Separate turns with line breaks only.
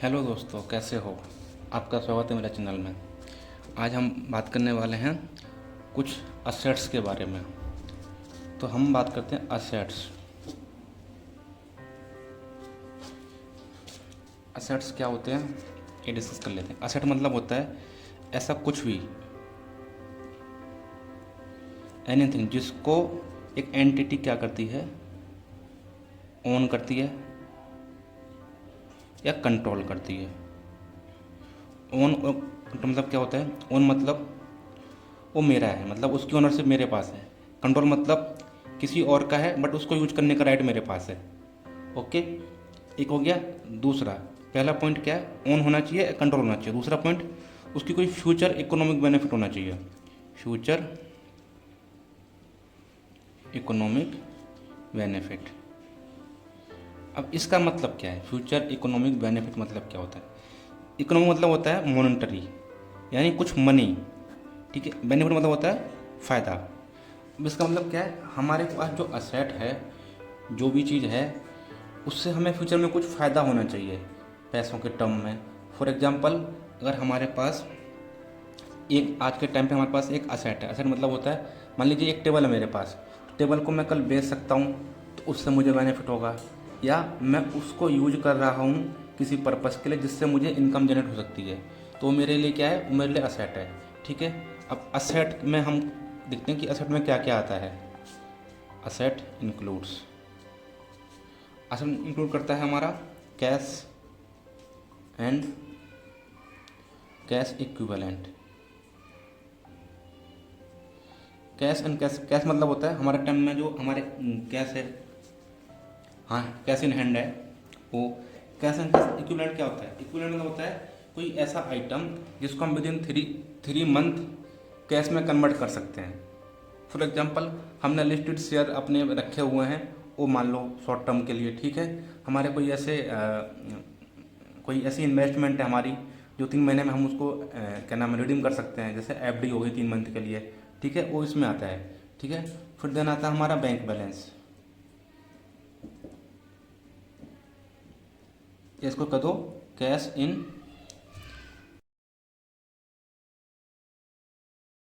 Hello दोस्तों, कैसे हो। आपका स्वागत है मेरे चैनल में। आज हम बात करने वाले हैं कुछ असेट्स के बारे में। तो हम बात करते हैं असेट्स। असेट्स क्या होते हैं ये डिस्कस कर लेते हैं। असेट मतलब होता है ऐसा कुछ भी, एनीथिंग, जिसको एक एंटिटी क्या करती है, ओन करती है या कंट्रोल करती है। ओन मतलब क्या होता है, ओन मतलब वो मेरा है, मतलब उसकी ओनरशिप मेरे पास है। कंट्रोल मतलब किसी और का है बट उसको यूज करने का राइट मेरे पास है। ओके, एक हो गया। दूसरा, पहला पॉइंट क्या है, ओन होना चाहिए, कंट्रोल होना चाहिए। दूसरा पॉइंट, उसकी कोई फ्यूचर इकोनॉमिक बेनिफिट होना चाहिए। Future economic benefit. अब इसका मतलब क्या है, फ्यूचर इकोनॉमिक बेनिफिट मतलब क्या होता है। इकोनॉमिक मतलब होता है मॉनेटरी, यानी कुछ मनी, ठीक है। बेनिफिट मतलब होता है फ़ायदा। अब इसका मतलब क्या है, हमारे पास जो असेट है, जो भी चीज़ है, उससे हमें फ्यूचर में कुछ फ़ायदा होना चाहिए पैसों के टर्म में। फॉर एग्जांपल, अगर हमारे पास एक आज के टाइम पे हमारे पास एक असेट है। असेट मतलब होता है, मान लीजिए एक टेबल है मेरे पास, टेबल को मैं कल बेच सकता हूँ तो उससे मुझे बेनिफिट होगा, या मैं उसको यूज कर रहा हूँ किसी पर्पज़ के लिए जिससे मुझे इनकम जनरेट हो सकती है। तो मेरे लिए क्या है, वो मेरे लिए असेट है, ठीक है। अब असेट में हम देखते हैं कि असेट में क्या क्या आता है। असेट इंक्लूड्स, असेट इंक्लूड करता है हमारा cash and cash equivalent. Cash and cash, cash मतलब होता है हमारे टाइम में जो हमारे कैश है, हाँ, कैश इन हैंड है वो। कैश एंड कैश इक्विवेलेंट क्या होता है, इक्विवेलेंट मतलब होता है कोई ऐसा आइटम जिसको हम with in three month cash में कन्वर्ट कर सकते हैं। फॉर एग्जांपल, हमने लिस्टेड शेयर अपने रखे हुए हैं, वो मान लो शॉर्ट टर्म के लिए, ठीक है। हमारे कोई ऐसी इन्वेस्टमेंट है हमारी जो 3 महीने में हम उसको क्या नाम है, रिडीम कर सकते हैं। जैसे एफडी होगी 3 मंथ के लिए, ठीक है, वो इसमें आता है, ठीक है। फिर देन आता है हमारा बैंक बैलेंस, इसको कह दो कैश इन